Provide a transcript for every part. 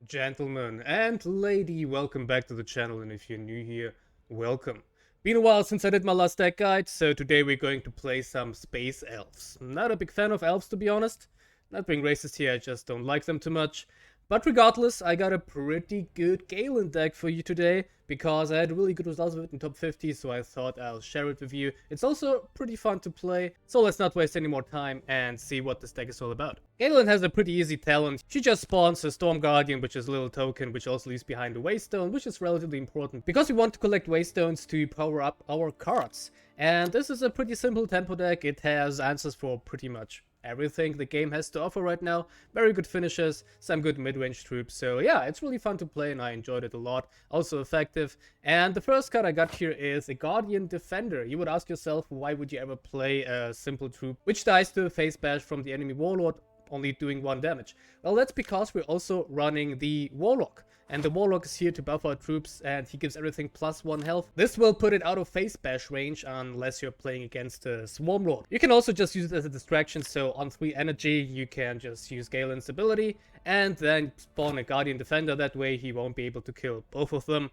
Gentlemen and lady, welcome back to the channel, and if you're new here, welcome. Been a while since I did my last deck guide, so today we're going to play some Space Elves. Not a big fan of elves, to be honest. Not being racist here, I just don't like them too much. But regardless, I got a pretty good Ghaelyn deck for you today, because I had really good results with it in top 50, so I thought I'll share it with you. It's also pretty fun to play, so let's not waste any more time and see what this deck is all about. Ghaelyn has a pretty easy talent. She just spawns a Storm Guardian, which is a little token, which also leaves behind a Waystone, which is relatively important, because we want to collect Waystones to power up our cards. And this is a pretty simple tempo deck. It has answers for pretty much everything the game has to offer right now. Very good finishes, some good mid-range troops. So yeah, it's really fun to play and I enjoyed it a lot. Also effective. And the first card I got here is a Guardian Defender. You would ask yourself, why would you ever play a simple troop which dies to a face bash from the enemy warlord, only doing 1 damage? Well, that's because we're also running the Warlock. And the Warlock is here to buff our troops, and he gives everything +1 health. This will put it out of face bash range unless you're playing against a Swarmlord. You can also just use it as a distraction, so on 3 energy you can just use Ghaelyn's ability and then spawn a Guardian Defender. That way he won't be able to kill both of them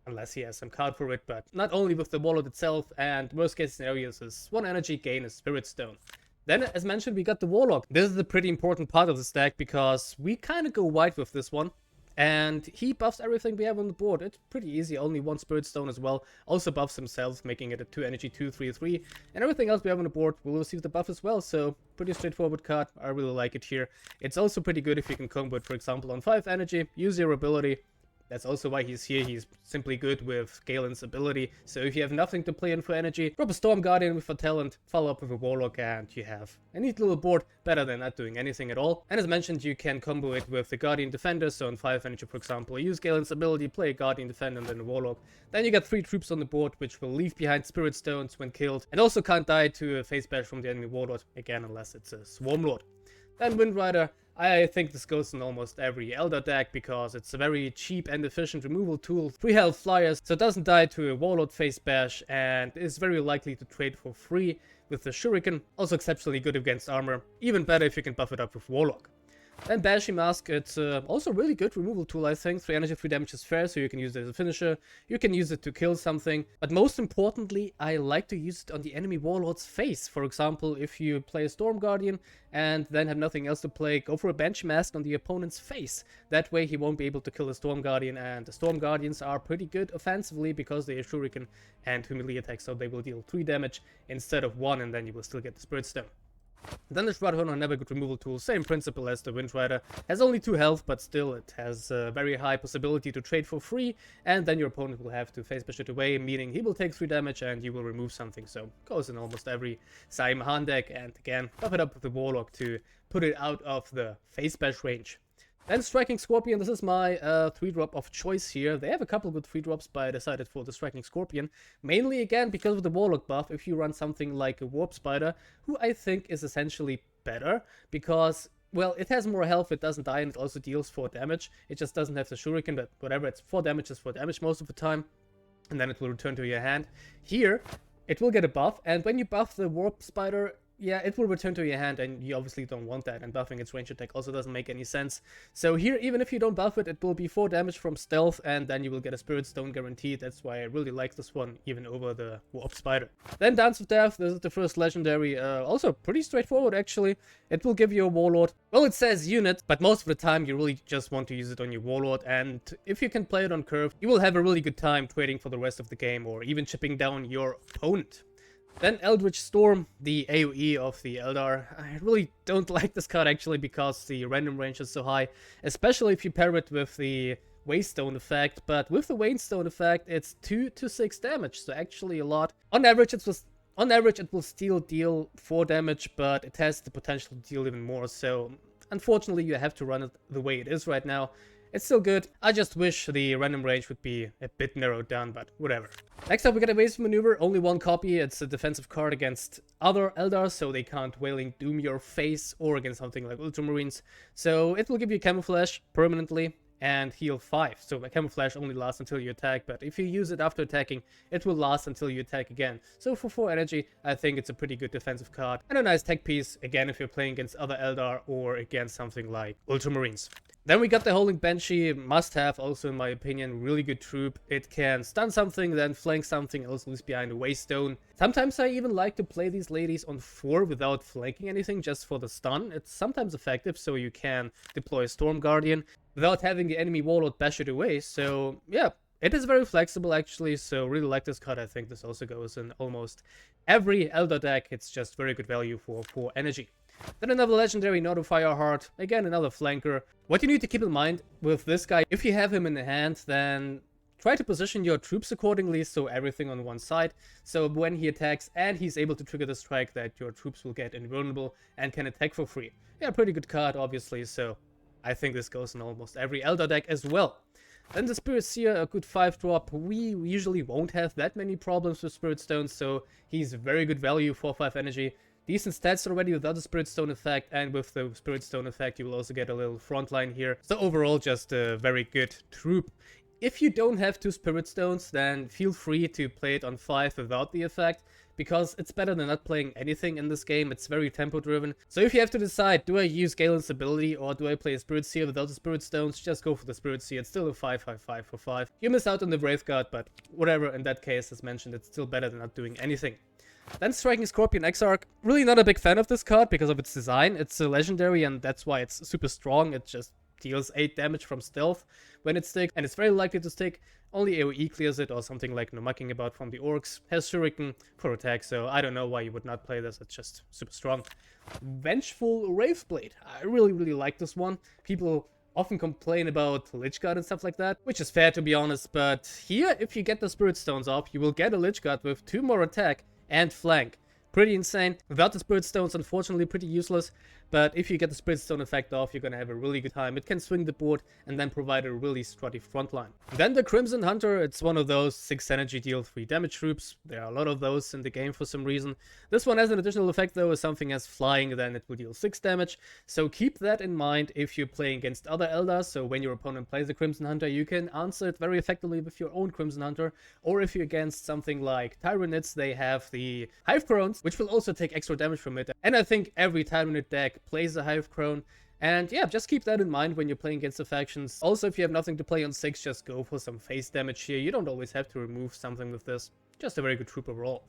unless he has some card for it, but not only with the Warlord itself, and worst case scenarios is 1 energy, gain a Spirit Stone. Then, as mentioned, we got the Warlock. This is a pretty important part of the stack because we kind of go wide with this one. And he buffs everything we have on the board. It's pretty easy, only 1 Spirit Stone as well. Also buffs himself, making it a 2 energy 2/3/3. And everything else we have on the board will receive the buff as well. So pretty straightforward card. I really like it here. It's also pretty good if you can combo it, for example, on 5 energy, use your ability. That's also why he's here. He's simply good with Ghaelyn's ability. So if you have nothing to play in for energy, drop a Storm Guardian with a talent, follow up with a Warlock, and you have a neat little board, better than not doing anything at all. And as mentioned, you can combo it with the Guardian Defender. So on 5 energy, for example, use Ghaelyn's ability, play a Guardian Defender and then a Warlock. Then you get 3 troops on the board, which will leave behind Spirit Stones when killed, and also can't die to a face bash from the enemy Warlord, again, unless it's a Swarmlord. Then Windrider. I think this goes in almost every Eldar deck because it's a very cheap and efficient removal tool. 3 health flyers, so it doesn't die to a Warlord face bash and is very likely to trade for free with the Shuriken. Also exceptionally good against armor, even better if you can buff it up with Warlock. Then Banshee Mask, it's also really good removal tool, I think. 3 energy, 3 damage is fair, so you can use it as a finisher. You can use it to kill something. But most importantly, I like to use it on the enemy Warlord's face. For example, if you play a Storm Guardian and then have nothing else to play, go for a Banshee Mask on the opponent's face. That way he won't be able to kill a Storm Guardian, and the Storm Guardians are pretty good offensively because they have Shuriken and melee attack, so they will deal 3 damage instead of 1, and then you will still get the Spirit Stone. Then the Shroudhorn, another good removal tool, same principle as the Windrider. Has only 2 health, but still it has a very high possibility to trade for free, and then your opponent will have to face bash it away, meaning he will take 3 damage and you will remove something. So goes in almost every Saim Hann deck, and again, buff it up with the Warlock to put it out of the face bash range. Then Striking Scorpion, this is my 3-drop of choice here. They have a couple good 3-drops, but I decided for the Striking Scorpion. Mainly, again, because of the Warlock buff, if you run something like a Warp Spider, who I think is essentially better, because, well, it has more health, it doesn't die, and it also deals 4 damage. It just doesn't have the Shuriken, but whatever, it's 4 damage is 4 damage most of the time, and then it will return to your hand. Here, it will get a buff, and when you buff the Warp Spider, yeah, it will return to your hand, and you obviously don't want that, and buffing its range attack also doesn't make any sense. So here, even if you don't buff it, it will be 4 damage from stealth, and then you will get a Spirit Stone guaranteed. That's why I really like this one, even over the Warp Spider. Then Dance of Death, this is the first legendary, also pretty straightforward actually. It will give you a Warlord. Well, it says unit, but most of the time you really just want to use it on your Warlord, and if you can play it on curve, you will have a really good time trading for the rest of the game, or even chipping down your opponent. Then Eldritch Storm, the AoE of the Eldar. I really don't like this card actually because the random range is so high, especially if you pair it with the Waystone effect, but with the Waystone effect it's 2 to 6 damage, so actually a lot. On average it will still deal 4 damage, but it has the potential to deal even more, so unfortunately you have to run it the way it is right now. It's still good. I just wish the random range would be a bit narrowed down, but whatever. Next up we got Evasive Maneuver, only 1 copy. It's a defensive card against other Eldar, so they can't Wailing Doom your face, or against something like Ultramarines. So it will give you Camouflage permanently and heal 5. So a Camouflage only lasts until you attack, but if you use it after attacking, it will last until you attack again. So for 4 energy, I think it's a pretty good defensive card. And a nice tech piece, again, if you're playing against other Eldar or against something like Ultramarines. Then we got the Holding Banshee, must have also in my opinion, really good troop. It can stun something, then flank something, also leaves behind a Waystone. Sometimes I even like to play these ladies on 4 without flanking anything, just for the stun. It's sometimes effective, so you can deploy Storm Guardian without having the enemy warlord bash it away. So yeah, it is very flexible actually, so really like this card. I think this also goes in almost every Eldar deck. It's just very good value for 4 energy. Then another legendary, Nodo Fireheart, again another flanker. What you need to keep in mind with this guy, if you have him in the hand, then try to position your troops accordingly, so everything on one side. So when he attacks and he's able to trigger the strike, that your troops will get invulnerable and can attack for free. Yeah, pretty good card obviously, so I think this goes in almost every Eldar deck as well. Then the Spirit Seer, a good 5-drop. We usually won't have that many problems with Spirit Stones, so he's very good value for 5 energy. Decent stats already without the Spirit Stone effect, and with the Spirit Stone effect you will also get a little frontline here. So overall just a very good troop. If you don't have 2 Spirit Stones, then feel free to play it on 5 without the effect, because it's better than not playing anything in this game. It's very tempo driven. So if you have to decide, do I use Ghaelyn's ability or do I play a Spirit Seer without the Spirit Stones, just go for the Spirit Seer. It's still a 5/5/5 for 5. You miss out on the Wraith Guard, but whatever, in that case, as mentioned, it's still better than not doing anything. Then Striking Scorpion Exarch. Really not a big fan of this card because of its design. It's a legendary and that's why it's super strong. It just deals 8 damage from stealth when it sticks, and it's very likely to stick. Only AoE clears it, or something like No Mucking About from the Orcs. Has Shuriken for attack, so I don't know why you would not play this. It's just super strong. Vengeful Wraithblade. I really like this one. People often complain about Lich Guard and stuff like that, which is fair to be honest, but here, if you get the Spirit Stones off, you will get a Lich Guard with 2 more attack and flank. Pretty insane. Without the Spirit Stones, unfortunately, pretty useless. But if you get the Spirit Stone effect off, you're gonna have a really good time. It can swing the board and then provide a really strutty frontline. Then the Crimson Hunter. It's one of those 6 energy deal 3 damage troops. There are a lot of those in the game for some reason. This one has an additional effect though. If something as flying, then it will deal 6 damage. So keep that in mind if you're playing against other Eldar. So when your opponent plays a Crimson Hunter, you can answer it very effectively with your own Crimson Hunter. Or if you're against something like Tyranids, they have the Hive Crones, which will also take extra damage from it. And I think every Tyranid deck plays a Hive Crone. And yeah, just keep that in mind when you're playing against the factions. Also, if you have nothing to play on 6, just go for some face damage here. You don't always have to remove something with this. Just a very good troop overall.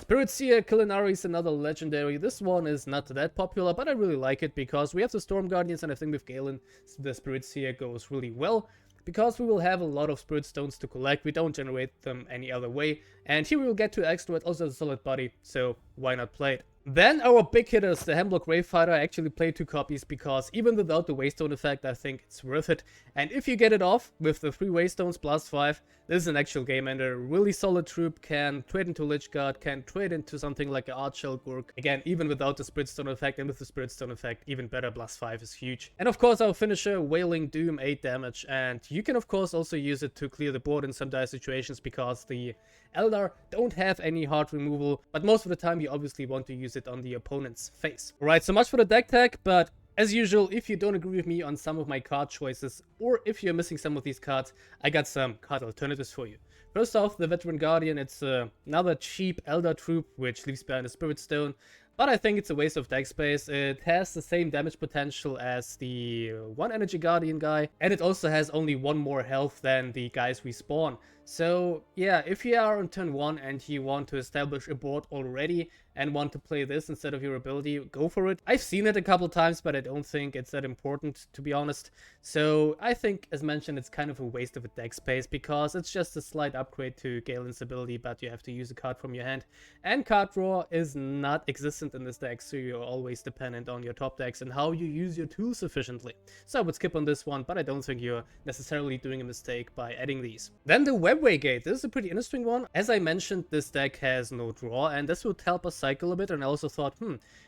Spirit Seer Culinary is another legendary. This one is not that popular, but I really like it because we have the Storm Guardians, and I think with Ghaelyn, the Spirit Seer goes really well. Because we will have a lot of Spirit Stones to collect, we don't generate them any other way. And here we will get 2 extra, it also has a solid body, so why not play it? Then our big hitters, the Hemlock Wraithfighter. I actually played 2 copies because even without the Waystone effect, I think it's worth it. And if you get it off with the 3 Waystones plus 5, this is an actual game ender. Really solid troop, can trade into Lich Guard, can trade into something like an Archshell Gurk. Again, even without the Spirit Stone effect, and with the Spirit Stone effect, even better, plus 5 is huge. And of course our finisher, Wailing Doom, 8 damage. And you can of course also use it to clear the board in some dire situations because the Eldar don't have any hard removal, but most of the time you obviously want to use it on the opponent's face. Alright, so much for the deck tech, but as usual, if you don't agree with me on some of my card choices, or if you're missing some of these cards, I got some card alternatives for you. First off, the Veteran Guardian. It's another cheap Eldar troop, which leaves behind a Spirit Stone, but I think it's a waste of deck space. It has the same damage potential as the 1 Energy Guardian guy, and it also has only 1 more health than the guys we spawn. So yeah, if you are on turn 1 and you want to establish a board already and want to play this instead of your ability, go for it. I've seen it a couple times, but I don't think it's that important, to be honest. So I think, as mentioned, it's kind of a waste of a deck space because it's just a slight upgrade to Ghaelyn's ability, but you have to use a card from your hand. And card draw is not existent in this deck, so you're always dependent on your top decks and how you use your tools efficiently. So I would skip on this one, but I don't think you're necessarily doing a mistake by adding these. Then the Webway Gate. This is a pretty interesting one. As I mentioned, this deck has no draw, and this would help us cycle a bit. And I also thought,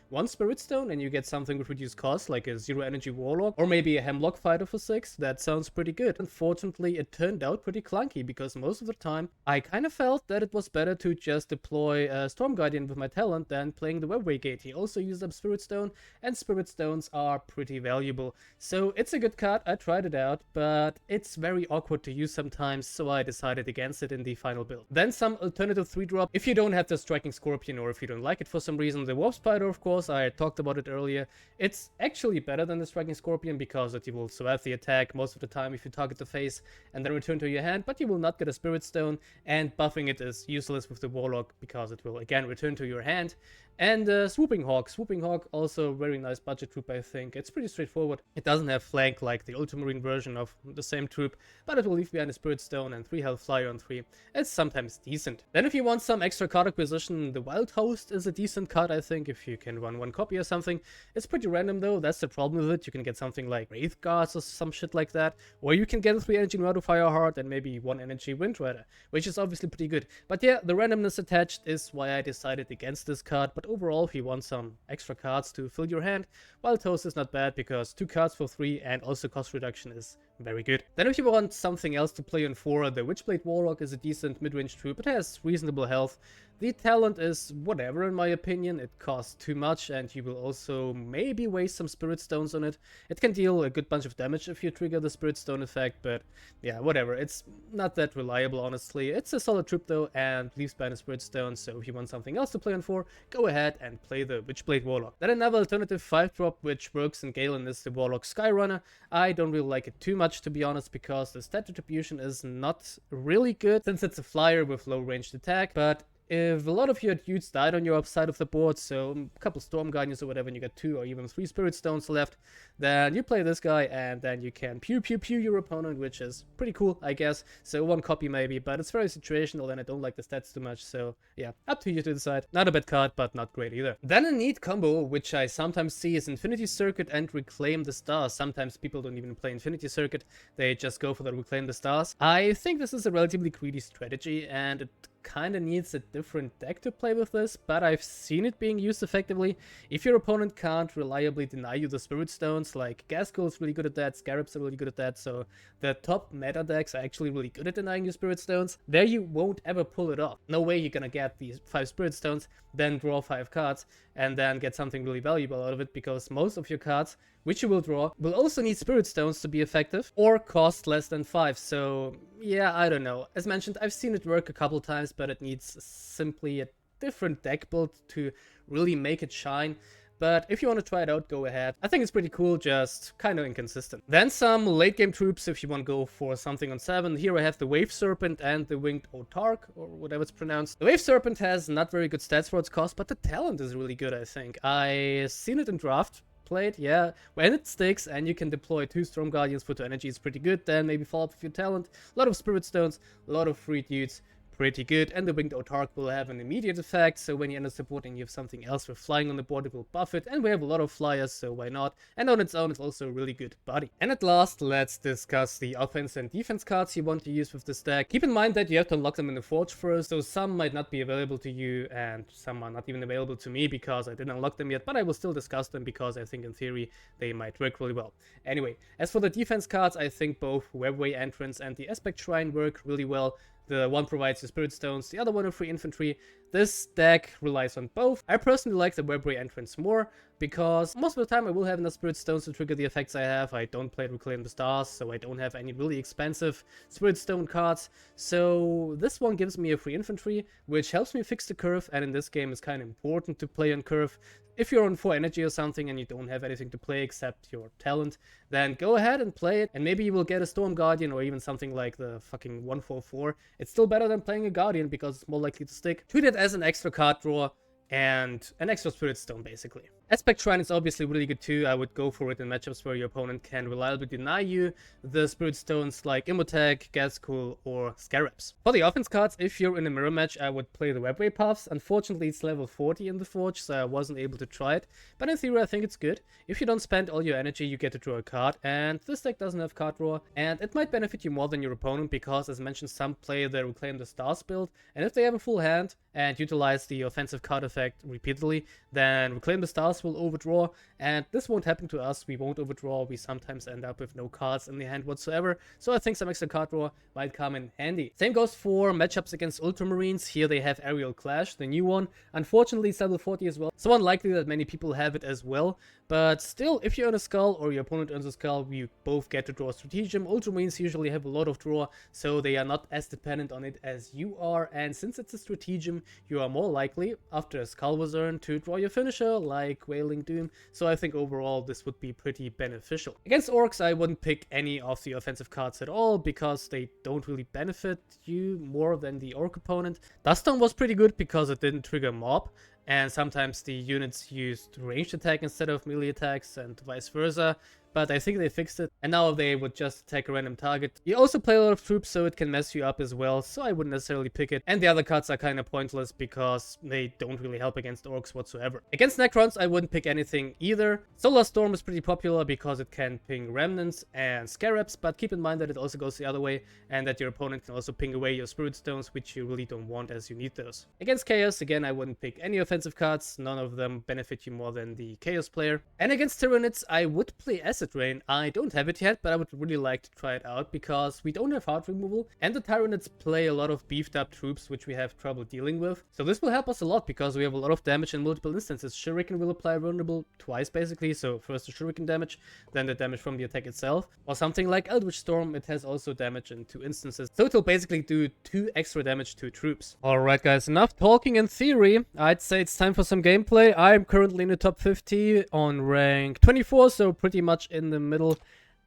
1 Spirit Stone and you get something with reduced cost, like a 0 energy Warlock, or maybe a Hemlock Fighter for 6. That sounds pretty good. Unfortunately, it turned out pretty clunky because most of the time I kind of felt that it was better to just deploy a Storm Guardian with my talent than playing the Webway Gate. He also used up Spirit Stone, and Spirit Stones are pretty valuable. So it's a good card. I tried it out, but it's very awkward to use sometimes, so I decided decided against it in the final build. Then some alternative 3-drop. If you don't have the Striking Scorpion or if you don't like it for some reason, the Warp Spider, of course, I talked about it earlier. It's actually better than the Striking Scorpion because it will survive the attack most of the time if you target the face and then return to your hand, but you will not get a Spirit Stone, and buffing it is useless with the Warlock because it will again return to your hand. And Swooping Hawk. Swooping Hawk, also very nice budget troop, I think. It's pretty straightforward. It doesn't have flank like the Ultramarine version of the same troop, but it will leave behind a Spirit Stone and 3 health flyer on 3. It's sometimes decent. Then if you want some extra card acquisition, the Wild Host is a decent card, I think, if you can run 1 copy or something. It's pretty random though, that's the problem with it. You can get something like Wraith Guards or some shit like that, or you can get a 3 energy Neurothrope Fireheart and maybe 1 energy Wind Rider, which is obviously pretty good. But yeah, the randomness attached is why I decided against this card, but overall, if you want some extra cards to fill your hand, Wild Host is not bad because 2 cards for 3 and also cost reduction is very good. Then if you want something else to play on 4, the Witchblade Warlock is a decent mid-range troop. It has reasonable health. The talent is whatever in my opinion. It costs too much and you will also maybe waste some Spirit Stones on it. It can deal a good bunch of damage if you trigger the Spirit Stone effect, but yeah, whatever. It's not that reliable, honestly. It's a solid troop though and leaves behind a Spirit Stone, so if you want something else to play on 4, go ahead and play the Witchblade Warlock. Then another alternative 5-drop which works in Ghaelyn is the Warlock Skyrunner. I don't really like it too much, to be honest, because the stat distribution is not really good since it's a flyer with low ranged attack, but if a lot of your dudes died on your upside of the board, so a couple Storm Guardians or whatever, and you got 2 or even 3 Spirit Stones left, then you play this guy and then you can pew pew pew your opponent, which is pretty cool, I guess. So 1 copy maybe, but it's very situational and I don't like the stats too much, so yeah, up to you to decide. Not a bad card, but not great either. Then a neat combo, which I sometimes see, is Infinity Circuit and Reclaim the Stars. Sometimes people don't even play Infinity Circuit, they just go for the Reclaim the Stars. I think this is a relatively greedy strategy and it kind of needs a different deck to play with this, but I've seen it being used effectively. If your opponent can't reliably deny you the Spirit Stones, like Gaskull is really good at that, Scarabs are really good at that, so the top meta decks are actually really good at denying you Spirit Stones. There you won't ever pull it off. No way you're gonna get these 5 Spirit Stones, then draw 5 cards, and then get something really valuable out of it, because most of your cards, which you will draw, will also need Spirit Stones to be effective, or cost less than 5, so yeah, I don't know. As mentioned, I've seen it work a couple times, but it needs simply a different deck build to really make it shine. But if you want to try it out, go ahead. I think it's pretty cool, just kind of inconsistent. Then some late game troops if you want to go for something on 7. Here I have the Wave Serpent and the Winged Autarch, or whatever it's pronounced. The Wave Serpent has not very good stats for its cost, but the talent is really good, I think. I've seen it in draft. Played, yeah, when it sticks and you can deploy 2 Storm Guardians for 2 energy, it's pretty good. Then maybe follow up with your talent, a lot of Spirit Stones, a lot of free dudes, pretty good. And the Winged Autarch will have an immediate effect, so when you end up supporting, you have something else with flying on the board, it will buff it, and we have a lot of flyers, so why not? And on its own, it's also a really good body. And at last, let's discuss the offense and defense cards you want to use with this deck. Keep in mind that you have to unlock them in the Forge first, so some might not be available to you, and some are not even available to me because I didn't unlock them yet, but I will still discuss them because I think in theory they might work really well. Anyway, as for the defense cards, I think both Webway Entrance and the Aspect Shrine work really well. The one provides you Spirit Stones, the other one a free infantry. This deck relies on both. I personally like the Webway Entrance more, because most of the time I will have enough Spirit Stones to trigger the effects I have. I don't play Reclaim the Stars, so I don't have any really expensive Spirit Stone cards. So this one gives me a free infantry, which helps me fix the curve, and in this game it's kind of important to play on curve. If you're on 4 energy or something and you don't have anything to play except your talent, then go ahead and play it, and maybe you will get a Storm Guardian or even something like the fucking 1/4/4. It's still better than playing a Guardian because it's more likely to stick. Treat it as an extra card draw and an extra Spirit Stone, basically. Aspect Shrine is obviously really good too. I would go for it in matchups where your opponent can reliably deny you the Spirit Stones like Immotech, Gaskull, or Scarabs. For the offense cards, if you're in a mirror match, I would play the Webway Paths. Unfortunately, it's level 40 in the Forge, so I wasn't able to try it. But in theory, I think it's good. If you don't spend all your energy, you get to draw a card, and this deck doesn't have card draw, and it might benefit you more than your opponent because, as mentioned, some play the Reclaim the Stars build, and if they have a full hand and utilize the offensive card effect repeatedly, then Reclaim the Stars us will overdraw, and this won't happen to us. We won't overdraw. We sometimes end up with no cards in the hand whatsoever, so I think some extra card draw might come in handy. Same goes for matchups against Ultramarines. Here they have Aerial Clash, the new one. Unfortunately, it's level 40 as well, so unlikely that many people have it as well. But still, if you earn a skull or your opponent earns a skull, you both get to draw Stratagem. Ultramarines usually have a lot of draw, so they are not as dependent on it as you are. And since it's a Stratagem, you are more likely, after a skull was earned, to draw your finisher, like Wailing Doom. So I think overall this would be pretty beneficial. Against Orcs, I wouldn't pick any of the offensive cards at all, because they don't really benefit you more than the Orc opponent. Duststorm was pretty good because it didn't trigger mob, and sometimes the units used ranged attack instead of melee attacks and vice versa, but I think they fixed it, and now they would just attack a random target. You also play a lot of troops, so it can mess you up as well, so I wouldn't necessarily pick it, and the other cards are kind of pointless because they don't really help against Orcs whatsoever. Against Necrons, I wouldn't pick anything either. Solar Storm is pretty popular because it can ping Remnants and Scarabs, but keep in mind that it also goes the other way, and that your opponent can also ping away your Spirit Stones, which you really don't want as you need those. Against Chaos, again, I wouldn't pick any offensive cards. None of them benefit you more than the Chaos player. And against Tyranids, I would play Acid Rain. I don't have it yet, but I would really like to try it out because we don't have heart removal, and the Tyranids play a lot of beefed up troops which we have trouble dealing with. So this will help us a lot because we have a lot of damage in multiple instances. Shuriken will apply vulnerable twice basically, so first the Shuriken damage, then the damage from the attack itself. Or something like Eldritch Storm, it has also damage in 2 instances. So it will basically do 2 extra damage to troops. Alright guys, enough talking in theory. I'd say it's time for some gameplay. I'm currently in the top 50 on rank 24, so pretty much in the middle.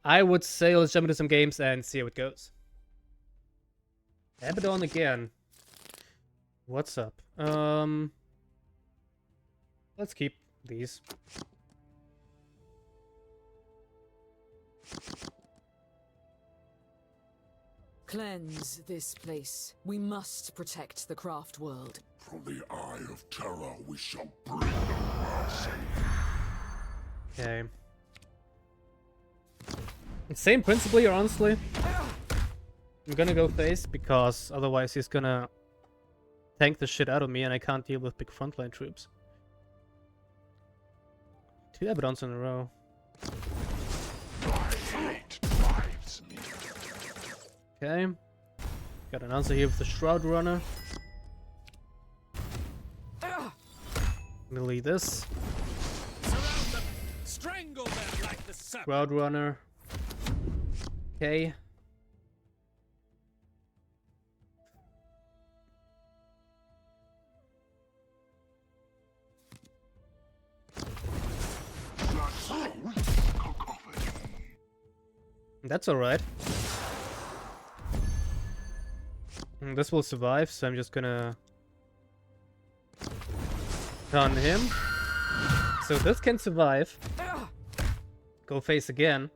I would say let's jump into some games and see how it goes. Abaddon again. What's up? Let's keep these. Cleanse this place. We must protect the craft world. From the eye of terror we shall bring mercy. Okay. Same principle here, honestly. I'm gonna go face because otherwise he's gonna tank the shit out of me and I can't deal with big frontline troops. 2 Abaddons in a row. Okay. Got an answer here with the Shroud Runner. Melee this. Strangle them like the serpent. Shroud Runner. Okay. That's alright. This will survive, so I'm just gonna turn him. So this can survive. Go face again.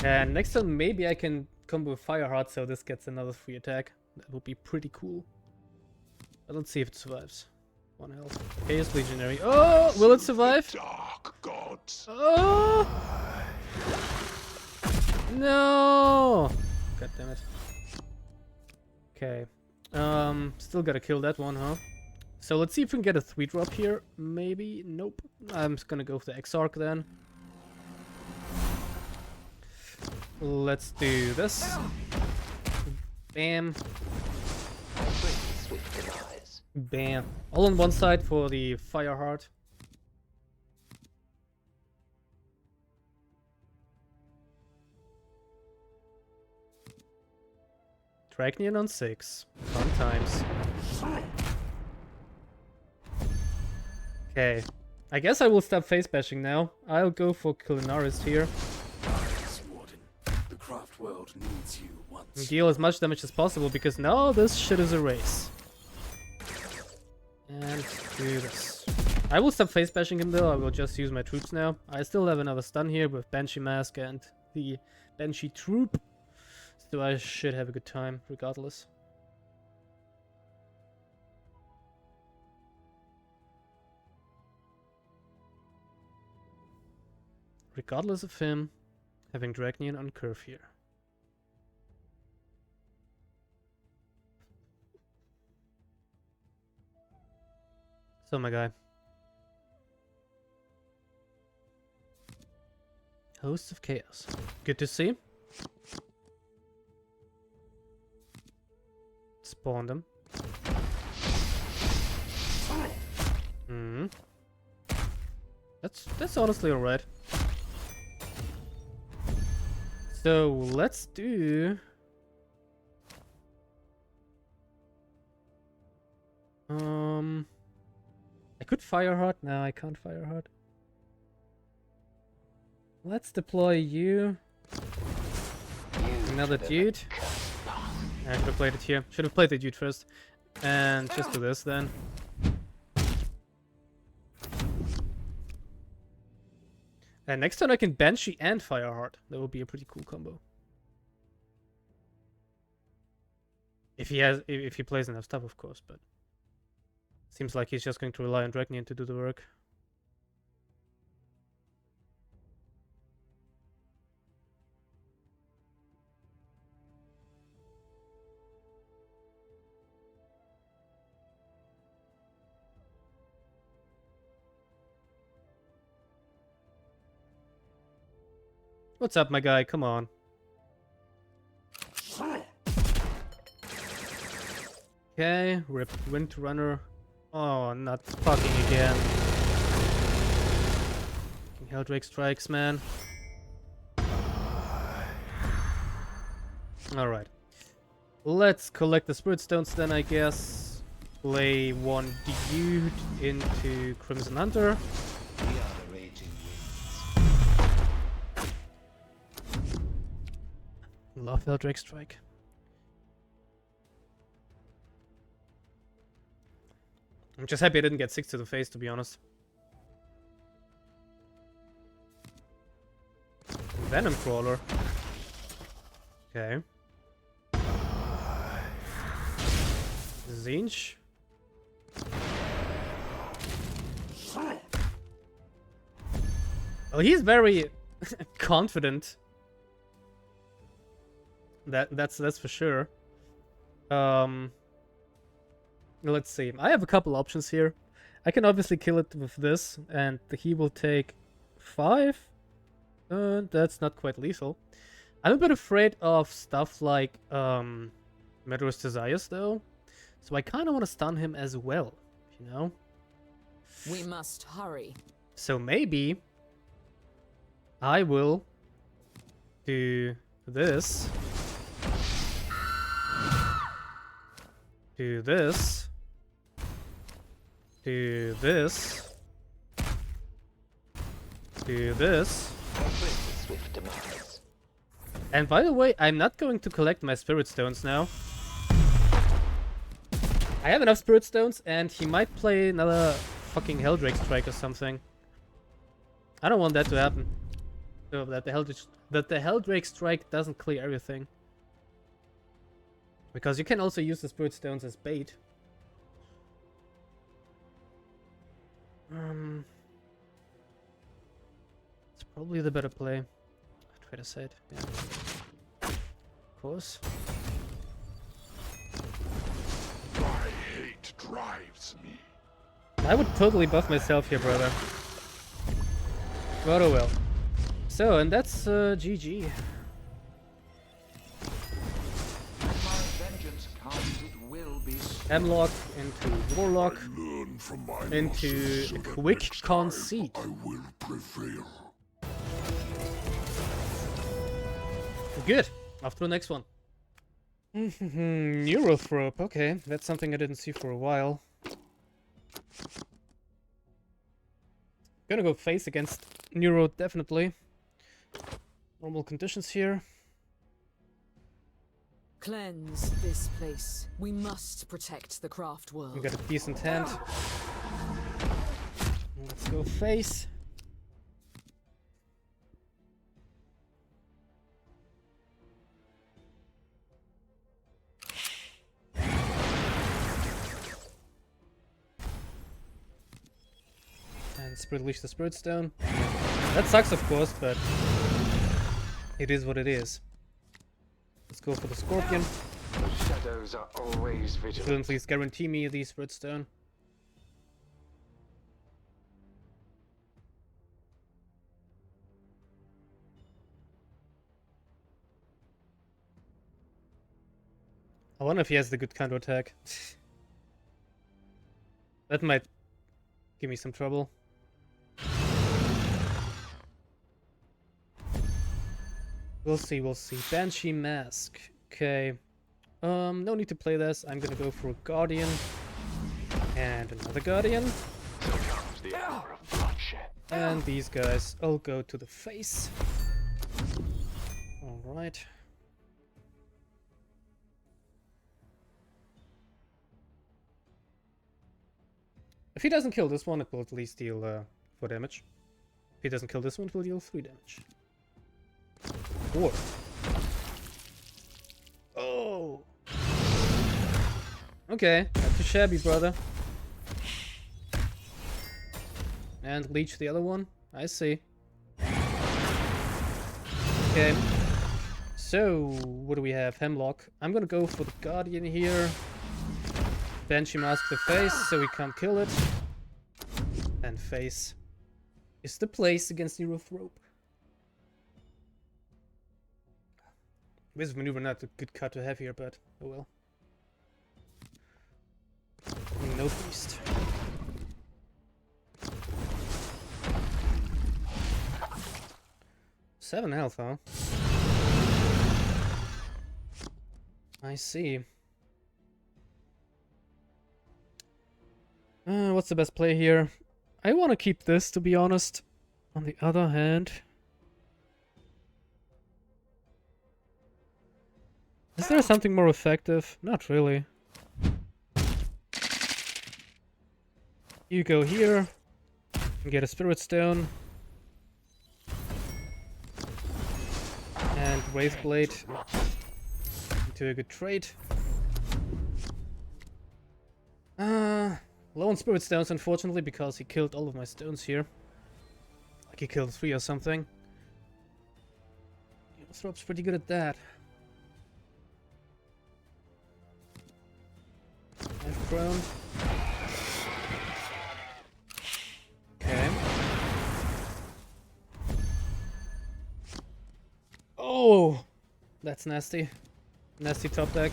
And next turn maybe I can combo with Fireheart, so this gets another free attack. That would be pretty cool. But let's see if it survives. 1 health. Chaos Legionary. Oh! Will it survive? Dark gods. Oh! No! God damn it. Okay. Still gotta kill that one, huh? So let's see if we can get a 3-drop here. Maybe. Nope. I'm just gonna go for the Exarch then. Let's do this. Bam. Bam. All on one side for the Fireheart. Dragnian on 6. Fun times. Okay. I guess I will stop face bashing now. I'll go for Culinarist here. The craft world needs you once. And deal as much damage as possible because now this shit is a race. And do this. I will stop face bashing him though. I will just use my troops now. I still have another stun here with Banshee Mask and the Banshee Troop. So I should have a good time regardless. Regardless of him having Dragnian on curve here. So my guy. Hosts of Chaos. Good to see. Spawn them. Hmm. That's honestly alright. So let's do. I could fire hard. No, I can't fire hard. Let's deploy you. Another dude. I should have played it here. Should have played the dude first. And just do this then. And next turn I can Banshee and fire hard. That would be a pretty cool combo. If he plays enough stuff, of course, but seems like he's just going to rely on Dragonian to do the work. What's up, my guy? Come on. Okay, rip Windrunner. Oh, not fucking again. Helldrake strikes, man. Alright. Let's collect the Spirit Stones then, I guess. Play one dude into Crimson Hunter. Love Helldrake Strike. I'm just happy I didn't get 6 to the face, to be honest. Venom Crawler. Okay. Zinch. Oh, he's very confident. That's for sure. Let's see. I have a couple options here. I can obviously kill it with this, and he will take 5. That's not quite lethal. I'm a bit afraid of stuff like Medreyal's Desires, though. So I kind of want to stun him as well, you know? We must hurry. So maybe I will do this. Do this. Do this. Do this. And by the way, I'm not going to collect my Spirit Stones now. I have enough Spirit Stones, and he might play another fucking Helldrake Strike or something. I don't want that to happen. So that the Helldrake Strike doesn't clear everything. Because you can also use the Spirit Stones as bait. It's probably the better play. I'd try to say it. Yeah. Of course. My hate drives me. I would totally buff myself here, brother. But oh well. So, and that's GG. Hemlock into Warlock Learn from my into losses so a that quick next conceit. time I will prevail. Good. Off to the next one. Neurothrope. Okay, that's something I didn't see for a while. Gonna go face against Neuro, definitely. Normal conditions here. Cleanse this place. We must protect the craft world. We got a decent hand. Let's go face. And release the Spirit Stone. That sucks, of course, but it is what it is. Let's go for the Scorpion. The shadows are always vigilant. Please guarantee me the Spirit Stone. I wonder if he has the good counterattack. That might give me some trouble. We'll see, we'll see. Banshee Mask. Okay. No need to play this. I'm gonna go for a Guardian. And another Guardian. So comes the hour of bloodshed. And these guys all go to the face. Alright. If he doesn't kill this one, it will at least deal 4 damage. If he doesn't kill this one, it will deal 3 damage. 4. Oh! Okay, not too shabby, brother. And leech the other one. I see. Okay. So, what do we have? Hemlock. I'm gonna go for the Guardian here. Banshee Mask the face, so we can't kill it. And face is the place against Neurothrope. This maneuver not a good cut to have here, but oh well. No beast. Seven health, huh? I see. What's the best play here? I want to keep this, to be honest. On the other hand... Is there something more effective? Not really. You go here and get a Spirit Stone. And Wraithblade into a good trade. Low on Spirit Stones, unfortunately, because he killed all of my stones here. Like he killed 3 or something. Neurothrope's pretty good at that. I've grown. Okay. Oh! That's nasty. Nasty top deck.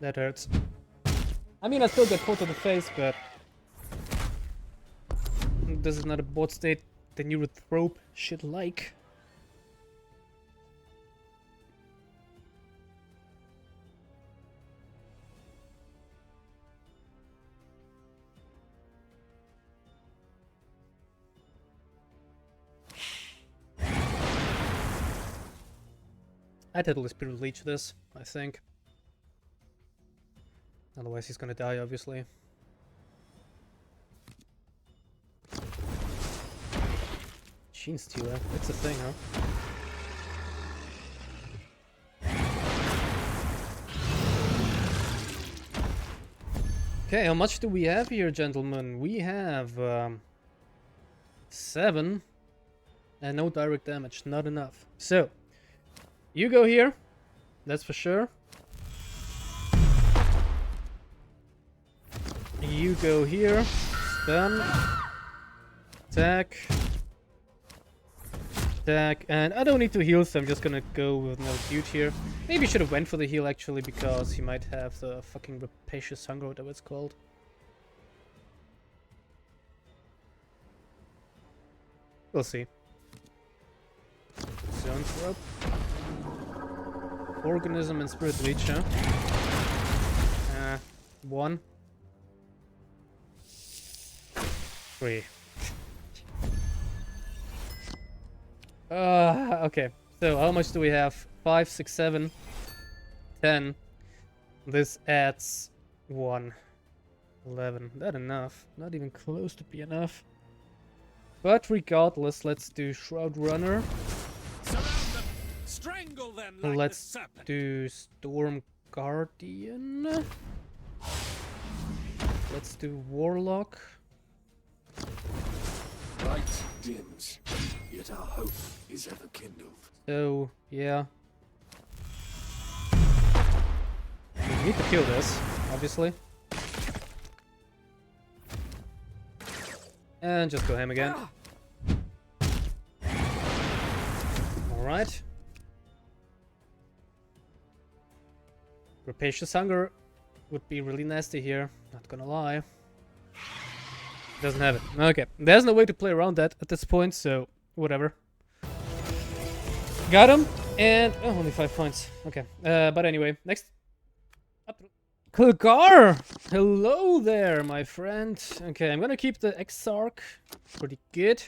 That hurts. I mean, I still get pulled to the face, but... This is not a board state the Neurothrope should like. I'd heavily Spirit Leech this, I think. Otherwise he's gonna die, obviously. Gene Stealer, that's a thing, huh? Okay, how much do we have here, gentlemen? We have 7 and no direct damage, not enough. So, you go here, that's for sure. You go here, stun, attack, attack, and I don't need to heal, so I'm just gonna go with another dude here. Maybe should have went for the heal actually, because he might have the fucking rapacious hunger, whatever it's called. We'll see. Neurothrope, Organism and Spirit Leech, huh? 1. 3. Okay. So how much do we have? 5, 6, 7, 10. This adds 1. 11. Not enough. Not even close to be enough. But regardless, let's do Shroud Runner. Surround them. Strangle them like Let's the serpent. do Storm Guardian. Let's do Warlock. Light dims, yet our hope is ever kindled. So, yeah. We need to kill this, obviously. And just go ham again. Alright. Rapacious Hunger would be really nasty here, not gonna lie. Doesn't have it. Okay, there's no way to play around that at this point, so whatever. Got him, and oh, only 5 points. Okay, but anyway, next up. Calgar! Hello there, my friend. Okay, I'm gonna keep the Exarch. Pretty good.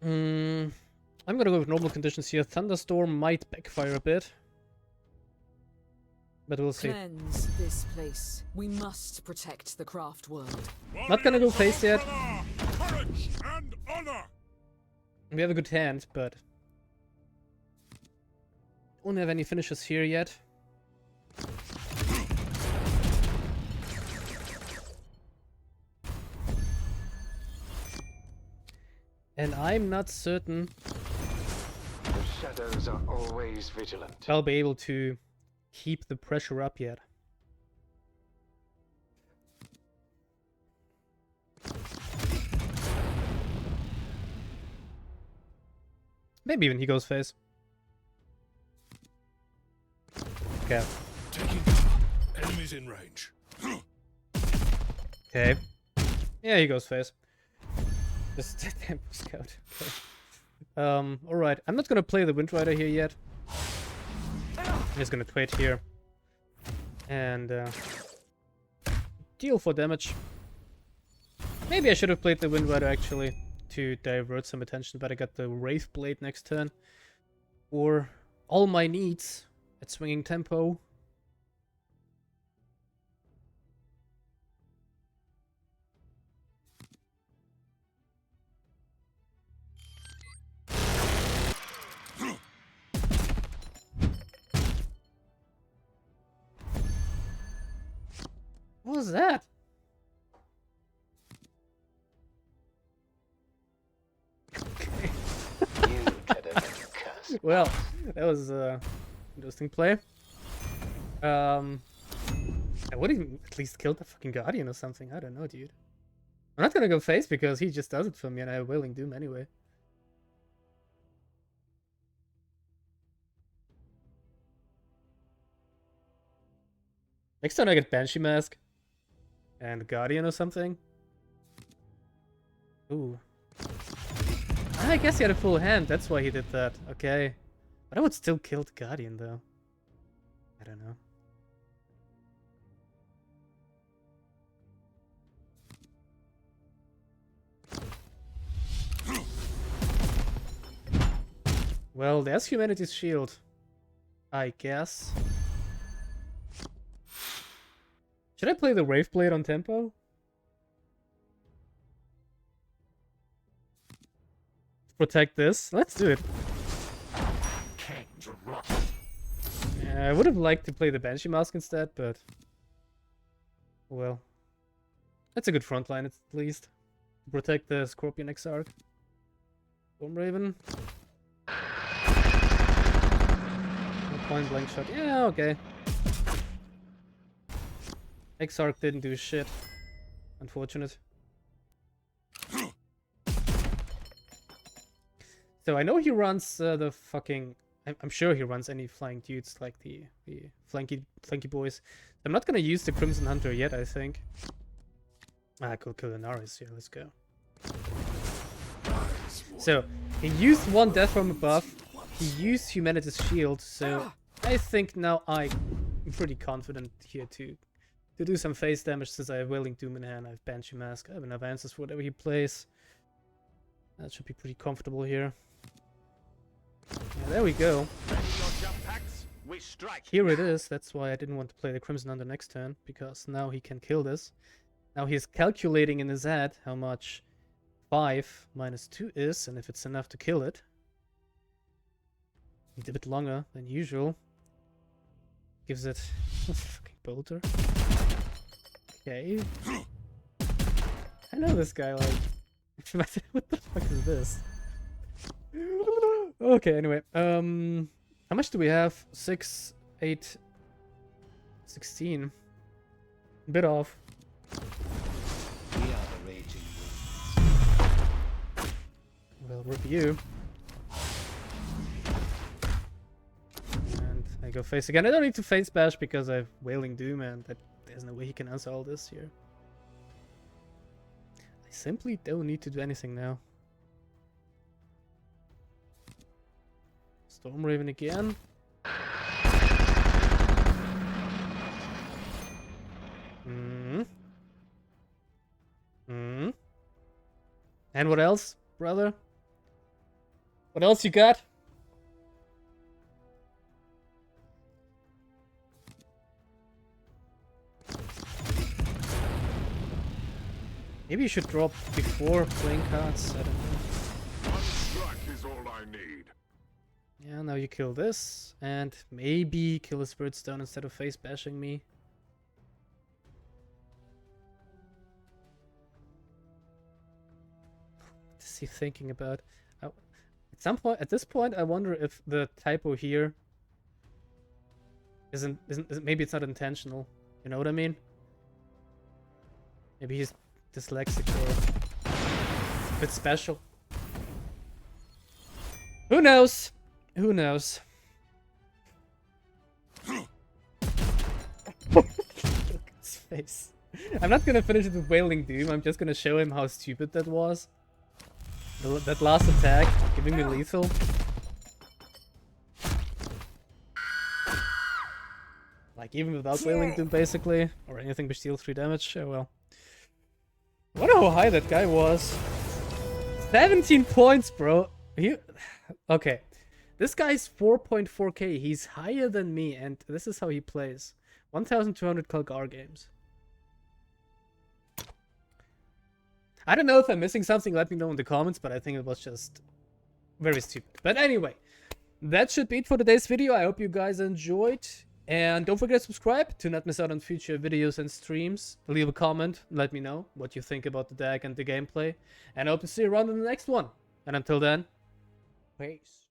I'm gonna go with normal conditions here. Thunderstorm might backfire a bit. But we'll see. Cleanse this place. We must protect the craft world. Not gonna go face yet. Courage and honor. We have a good hand, but don't have any finishes here yet. And I'm not certain The shadows are always vigilant. I'll be able to keep the pressure up yet. Maybe even he goes face. Okay. Taking cover. Enemies in range. Okay. Yeah, he goes face. Just tempo scout. Okay. Alright. I'm not gonna play the Wind Rider here yet. I'm just gonna trade here. And deal for damage. Maybe I should have played the Wind Rider actually to divert some attention, but I got the Wraith Blade next turn. Or all my needs at swinging tempo. What was that? You dreaded curse. Well, that was interesting play. I would have at least killed the fucking Guardian or something. I don't know, dude. I'm not gonna go face because he just does it for me and I have Wailing Doom anyway. Next time I get Banshee Mask and Guardian or something. Ooh. I guess he had a full hand, that's why he did that. Okay. But I would still kill the Guardian though. I don't know. Well, there's Humanity's Shield. I guess. Should I play the Wraith Blade on tempo? Protect this? Let's do it. Yeah, I would have liked to play the Banshee Mask instead, but well. That's a good front line at least. To protect the Scorpion Exarch. Storm Raven. Point blank shot. Yeah, okay. Exarch didn't do shit. Unfortunate. So I know he runs the fucking... I'm sure he runs any flying dudes like the flanky boys. I'm not gonna use the Crimson Hunter yet, I think. Ah, I could kill the Naris here, let's go. So, he used one death from above. He used Humanity's Shield, so I think now I'm pretty confident here to do some face damage since I have Wailing Doom in hand. I have Banshee Mask, I have enough answers for whatever he plays. That should be pretty comfortable here. Yeah, there we go. Here it is. That's why I didn't want to play the Crimson Hunter next turn, because now he can kill this. Now he's calculating in his head how much 5 minus 2 is, and if it's enough to kill it. Needs a bit longer than usual. Gives it fucking bolter. Okay. I know this guy, like... what the fuck is this? Okay, anyway. How much do we have? 6, 8, 16. A bit off. We are the raging winds. Well, review. I go face again. I don't need to face bash because I have Wailing Doom and there's no way he can answer all this here. I simply don't need to do anything now. Stormraven again. And what else, brother? What else you got? Maybe you should drop before playing cards. I don't know. One strike is all I need. Yeah, now you kill this, and maybe kill a Spirit Stone instead of face bashing me. What is he thinking about? At some point, at this point, I wonder if the typo here isn't maybe it's not intentional. You know what I mean? Maybe he's dyslexic or a bit special. Who knows? Who knows? Look at his face. I'm not gonna finish it with Wailing Doom. I'm just gonna show him how stupid that was. That last attack, giving me lethal. Like, even without Wailing Doom, basically. Or anything but deal 3 damage. Oh well. I wonder how high that guy was. 17 points, bro. Okay. This guy's 4.4k. He's higher than me, and this is how he plays. 1,200 Calgar games. I don't know if I'm missing something. Let me know in the comments, but I think it was just very stupid. But anyway, that should be it for today's video. I hope you guys enjoyed. And don't forget to subscribe to not miss out on future videos and streams. Leave a comment. Let me know what you think about the deck and the gameplay. And I hope to see you around in the next one. And until then, peace.